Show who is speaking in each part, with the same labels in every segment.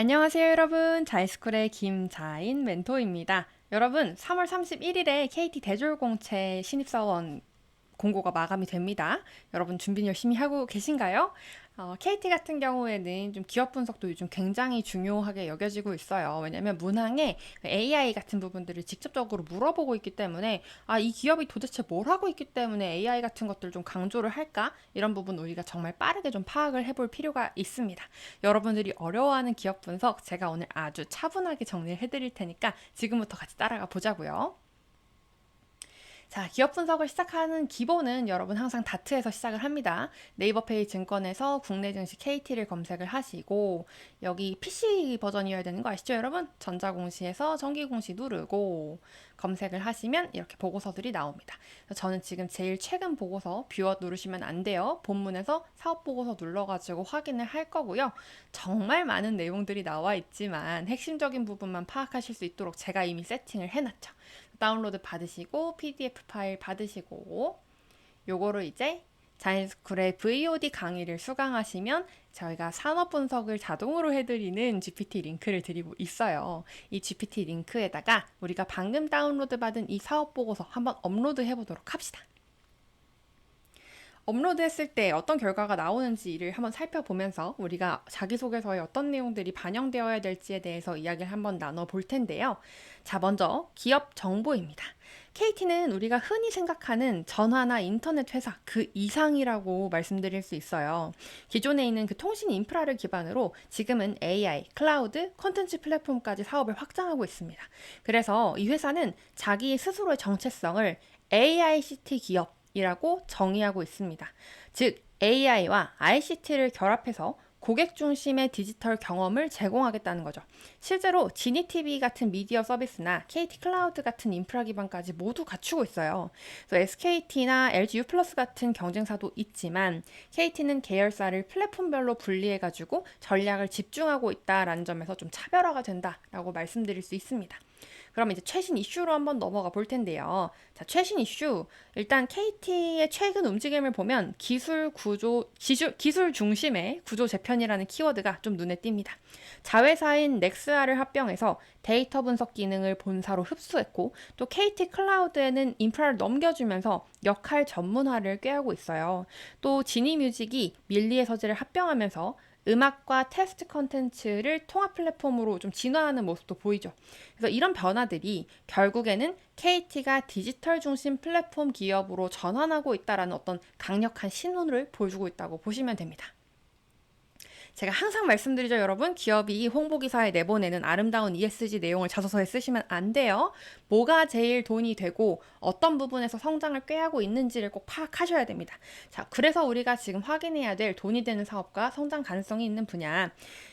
Speaker 1: 안녕하세요, 여러분. 자이스쿨의 김자인 멘토입니다. 여러분, 3월 31일에 KT 대졸공채 신입사원 공고가 마감이 됩니다. 여러분 준비 열심히 하고 계신가요? KT 같은 경우에는 좀 기업 분석도 요즘 굉장히 중요하게 여겨지고 있어요. 왜냐하면 문항에 AI 같은 부분들을 직접적으로 물어보고 있기 때문에 이 기업이 도대체 뭘 하고 있기 때문에 AI 같은 것들 좀 강조를 할까? 이런 부분 우리가 정말 빠르게 좀 파악을 해볼 필요가 있습니다. 여러분들이 어려워하는 기업 분석 제가 오늘 아주 차분하게 정리를 해드릴 테니까 지금부터 같이 따라가 보자고요. 자, 기업 분석을 시작하는 기본은 여러분 항상 다트에서 시작을 합니다. 네이버페이 증권에서 국내 증시 KT를 검색을 하시고 여기 PC 버전이어야 되는 거 아시죠, 여러분? 전자공시에서 전기공시 누르고 검색을 하시면 이렇게 보고서들이 나옵니다. 저는 지금 제일 최근 보고서 뷰어 누르시면 안 돼요. 본문에서 사업 보고서 눌러가지고 확인을 할 거고요. 정말 많은 내용들이 나와 있지만 핵심적인 부분만 파악하실 수 있도록 제가 이미 세팅을 해놨죠. 다운로드 받으시고 PDF 파일 받으시고 요거를 이제 자연스쿨의 VOD 강의를 수강하시면 저희가 산업 분석을 자동으로 해드리는 GPT 링크를 드리고 있어요. 이 GPT 링크에다가 우리가 방금 다운로드 받은 이 사업 보고서 한번 업로드 해보도록 합시다. 업로드했을 때 어떤 결과가 나오는지를 한번 살펴보면서 우리가 자기소개서에 어떤 내용들이 반영되어야 될지에 대해서 이야기를 한번 나눠볼 텐데요. 자, 먼저 기업 정보입니다. KT는 우리가 흔히 생각하는 전화나 인터넷 회사 그 이상이라고 말씀드릴 수 있어요. 기존에 있는 그 통신 인프라를 기반으로 지금은 AI, 클라우드, 콘텐츠 플랫폼까지 사업을 확장하고 있습니다. 그래서 이 회사는 자기 스스로의 정체성을 AICT 기업 이라고 정의하고 있습니다. 즉, AI와 ICT를 결합해서 고객 중심의 디지털 경험을 제공하겠다는 거죠. 실제로 지니TV 같은 미디어 서비스나 KT 클라우드 같은 인프라 기반까지 모두 갖추고 있어요. 그래서 SKT나 LG U 플러스 같은 경쟁사도 있지만 KT는 계열사를 플랫폼별로 분리해가지고 전략을 집중하고 있다라는 점에서 좀 차별화가 된다라고 말씀드릴 수 있습니다. 그럼 이제 최신 이슈로 한번 넘어가 볼 텐데요. 자, 최신 이슈. 일단 KT의 최근 움직임을 보면 기술 중심의 구조 재편이라는 키워드가 좀 눈에 띕니다. 자회사인 넥스아를 합병해서 데이터 분석 기능을 본사로 흡수했고 또 KT 클라우드에는 인프라를 넘겨주면서 역할 전문화를 꾀하고 있어요. 또 지니뮤직이 밀리의 서재를 합병하면서 음악과 테스트 컨텐츠를 통합 플랫폼으로 좀 진화하는 모습도 보이죠. 그래서 이런 변화들이 결국에는 KT가 디지털 중심 플랫폼 기업으로 전환하고 있다라는 어떤 강력한 신호를 보여주고 있다고 보시면 됩니다. 제가 항상 말씀드리죠, 여러분. 기업이 홍보기사에 내보내는 아름다운 ESG 내용을 자소서에 쓰시면 안 돼요. 뭐가 제일 돈이 되고 어떤 부분에서 성장을 꾀하고 있는지를 꼭 파악하셔야 됩니다. 자, 그래서 우리가 지금 확인해야 될 돈이 되는 사업과 성장 가능성이 있는 분야.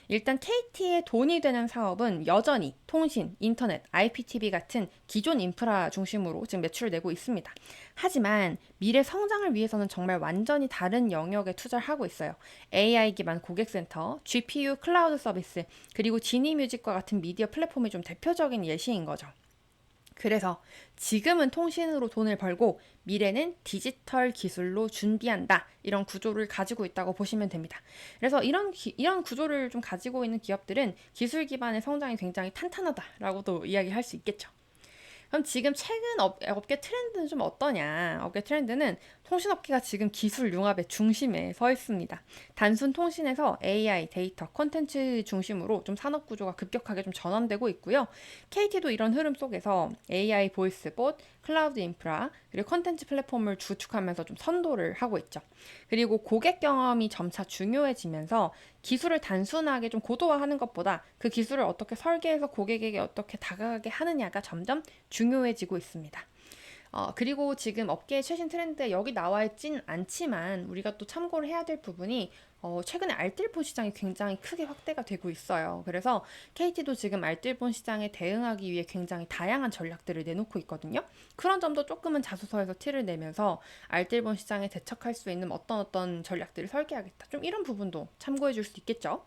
Speaker 1: 일단 KT의 돈이 되는 사업은 여전히 통신, 인터넷, IPTV 같은 기존 인프라 중심으로 지금 매출을 내고 있습니다. 하지만 미래 성장을 위해서는 정말 완전히 다른 영역에 투자를 하고 있어요. AI 기반 고객센터, GPU 클라우드 서비스, 그리고 지니뮤직과 같은 미디어 플랫폼이 좀 대표적인 예시인 거죠. 그래서 지금은 통신으로 돈을 벌고 미래는 디지털 기술로 준비한다. 이런 구조를 가지고 있다고 보시면 됩니다. 그래서 이런 구조를 좀 가지고 있는 기업들은 기술 기반의 성장이 굉장히 탄탄하다라고도 이야기할 수 있겠죠. 그럼 지금 최근 업계 트렌드는 좀 어떠냐? 업계 트렌드는 통신업계가 지금 기술 융합의 중심에 서 있습니다. 단순 통신에서 AI, 데이터, 콘텐츠 중심으로 좀 산업 구조가 급격하게 좀 전환되고 있고요. KT도 이런 흐름 속에서 AI 보이스봇, 클라우드 인프라, 그리고 콘텐츠 플랫폼을 구축하면서 좀 선도를 하고 있죠. 그리고 고객 경험이 점차 중요해지면서 기술을 단순하게 좀 고도화하는 것보다 그 기술을 어떻게 설계해서 고객에게 어떻게 다가가게 하느냐가 점점 중요해지고 있습니다. 그리고 지금 업계의 최신 트렌드에 여기 나와 있진 않지만 우리가 또 참고를 해야 될 부분이 최근에 알뜰폰 시장이 굉장히 크게 확대가 되고 있어요. 그래서 KT도 지금 알뜰폰 시장에 대응하기 위해 굉장히 다양한 전략들을 내놓고 있거든요. 그런 점도 조금은 자소서에서 티를 내면서 알뜰폰 시장에 대척할 수 있는 어떤 전략들을 설계하겠다. 좀 이런 부분도 참고해 줄 수 있겠죠.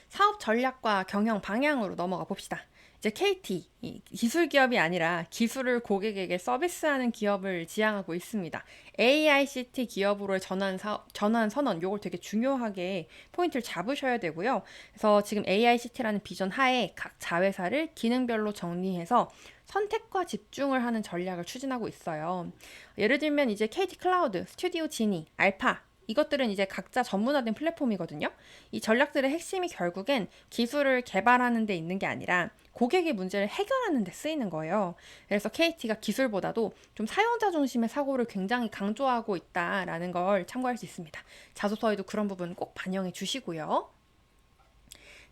Speaker 1: 사업 전략과 경영 방향으로 넘어가 봅시다. 이제 KT, 이 기술 기업이 아니라 기술을 고객에게 서비스하는 기업을 지향하고 있습니다. AICT 기업으로의 전환 선언, 요걸 되게 중요하게 포인트를 잡으셔야 되고요. 그래서 지금 AICT라는 비전 하에 각 자회사를 기능별로 정리해서 선택과 집중을 하는 전략을 추진하고 있어요. 예를 들면 이제 KT 클라우드, 스튜디오 지니, 알파, 이것들은 이제 각자 전문화된 플랫폼이거든요. 이 전략들의 핵심이 결국엔 기술을 개발하는 데 있는 게 아니라 고객의 문제를 해결하는 데 쓰이는 거예요. 그래서 KT가 기술보다도 좀 사용자 중심의 사고를 굉장히 강조하고 있다라는 걸 참고할 수 있습니다. 자소서에도 그런 부분 꼭 반영해 주시고요.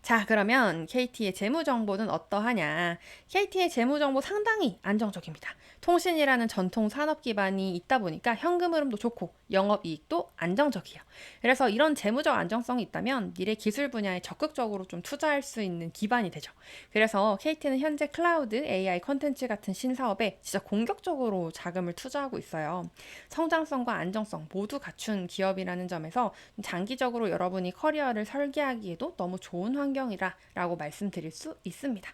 Speaker 1: 자, 그러면 KT의 재무 정보는 어떠하냐? KT의 재무 정보 상당히 안정적입니다. 통신이라는 전통 산업 기반이 있다 보니까 현금 흐름도 좋고 영업 이익도 안정적이에요. 그래서 이런 재무적 안정성이 있다면 미래 기술 분야에 적극적으로 좀 투자할 수 있는 기반이 되죠. 그래서 KT는 현재 클라우드, AI 컨텐츠 같은 신사업에 진짜 공격적으로 자금을 투자하고 있어요. 성장성과 안정성 모두 갖춘 기업이라는 점에서 장기적으로 여러분이 커리어를 설계하기에도 너무 좋은 환경이라고 말씀드릴 수 있습니다.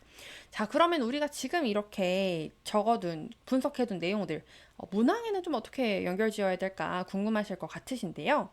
Speaker 1: 자, 그러면 우리가 지금 이렇게 적어둔, 분석해둔 내용들, 문항에는 좀 어떻게 연결지어야 될까 궁금하실 것 같으신데요.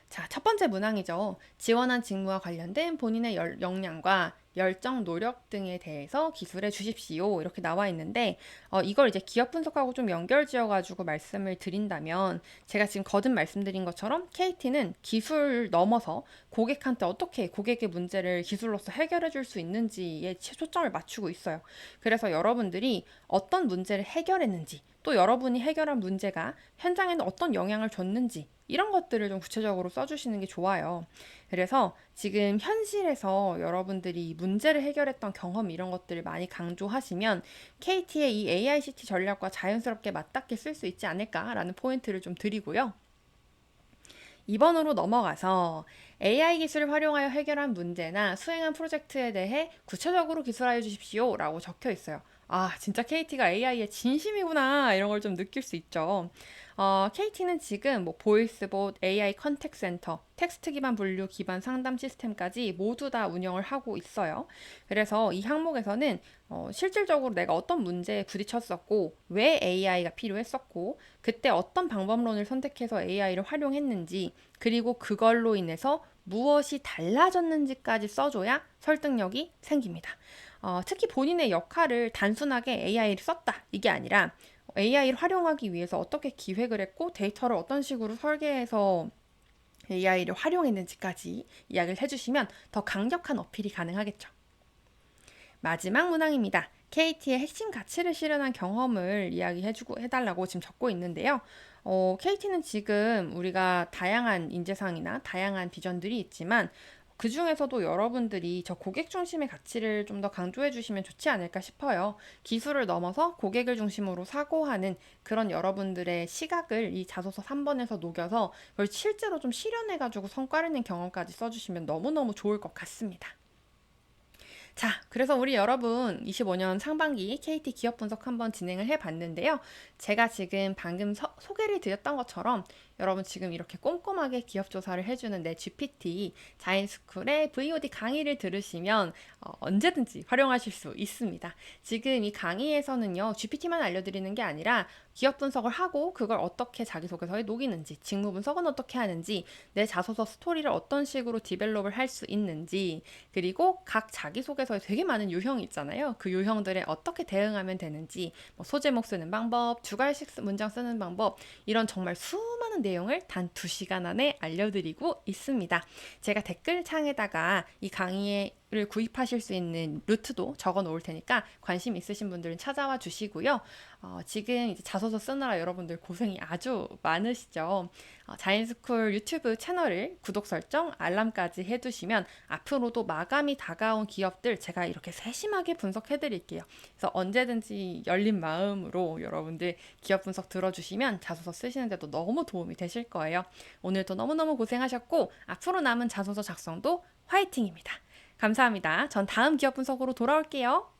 Speaker 1: 자, 첫 번째 문항이죠. 지원한 직무와 관련된 본인의 역량과 열정, 노력 등에 대해서 기술해 주십시오. 이렇게 나와 있는데, 이걸 이제 기업 분석하고 좀 연결 지어가지고 말씀을 드린다면, 제가 지금 거듭 말씀드린 것처럼 KT는 기술 넘어서 고객한테 어떻게 고객의 문제를 기술로서 해결해 줄 수 있는지에 초점을 맞추고 있어요. 그래서 여러분들이 어떤 문제를 해결했는지, 또 여러분이 해결한 문제가 현장에는 어떤 영향을 줬는지, 이런 것들을 좀 구체적으로 써주시는 게 좋아요. 그래서 지금 현실에서 여러분들이 문제를 해결했던 경험 이런 것들을 많이 강조하시면 KT의 이 AICT 전략과 자연스럽게 맞닿게 쓸 수 있지 않을까라는 포인트를 좀 드리고요. 2번으로 넘어가서 AI 기술을 활용하여 해결한 문제나 수행한 프로젝트에 대해 구체적으로 기술하여 주십시오 라고 적혀 있어요. 아, 진짜 KT가 AI의 진심이구나 이런 걸 좀 느낄 수 있죠. KT는 지금 뭐 보이스봇, AI 컨택 센터, 텍스트 기반 분류 기반 상담 시스템까지 모두 다 운영을 하고 있어요. 그래서 이 항목에서는 실질적으로 내가 어떤 문제에 부딪혔었고 왜 AI가 필요했었고 그때 어떤 방법론을 선택해서 AI를 활용했는지 그리고 그걸로 인해서 무엇이 달라졌는지까지 써줘야 설득력이 생깁니다. 특히 본인의 역할을 단순하게 AI를 썼다 이게 아니라 AI를 활용하기 위해서 어떻게 기획을 했고 데이터를 어떤 식으로 설계해서 AI를 활용했는지까지 이야기를 해주시면 더 강력한 어필이 가능하겠죠. 마지막 문항입니다. KT의 핵심 가치를 실현한 경험을 해달라고 지금 적고 있는데요. KT는 지금 우리가 다양한 인재상이나 다양한 비전들이 있지만 그 중에서도 여러분들이 저 고객 중심의 가치를 좀 더 강조해 주시면 좋지 않을까 싶어요. 기술을 넘어서 고객을 중심으로 사고하는 그런 여러분들의 시각을 이 자소서 3번에서 녹여서 그걸 실제로 좀 실현해가지고 성과를 낸 경험까지 써주시면 너무너무 좋을 것 같습니다. 자, 그래서 우리 여러분 25년 상반기 KT 기업 분석 한번 진행을 해봤는데요. 제가 지금 방금 소개를 드렸던 것처럼 여러분 지금 이렇게 꼼꼼하게 기업 조사를 해주는 내 GPT 자인스쿨의 VOD 강의를 들으시면 언제든지 활용하실 수 있습니다. 지금 이 강의에서는요, GPT만 알려드리는 게 아니라 기업 분석을 하고 그걸 어떻게 자기소개서에 녹이는지, 직무 분석은 어떻게 하는지, 내 자소서 스토리를 어떤 식으로 디벨롭을 할 수 있는지, 그리고 각 자기소개서에 되게 많은 유형이 있잖아요. 그 유형들에 어떻게 대응하면 되는지, 뭐 소제목 쓰는 방법, 주갈식 문장 쓰는 방법, 이런 정말 수많은 내용을 단 2시간 안에 알려드리고 있습니다. 제가 댓글창에다가 이 강의를 구입하실 수 있는 루트도 적어 놓을 테니까 관심 있으신 분들은 찾아와 주시고요. 지금 이제 자소서 쓰느라 여러분들 고생이 아주 많으시죠. 자인스쿨 유튜브 채널을 구독 설정, 알람까지 해두시면 앞으로도 마감이 다가온 기업들 제가 이렇게 세심하게 분석해 드릴게요. 그래서 언제든지 열린 마음으로 여러분들 기업 분석 들어주시면 자소서 쓰시는데도 너무 도움이 되실 거예요. 오늘도 너무너무 고생하셨고 앞으로 남은 자소서 작성도 화이팅입니다. 감사합니다. 전 다음 기업 분석으로 돌아올게요.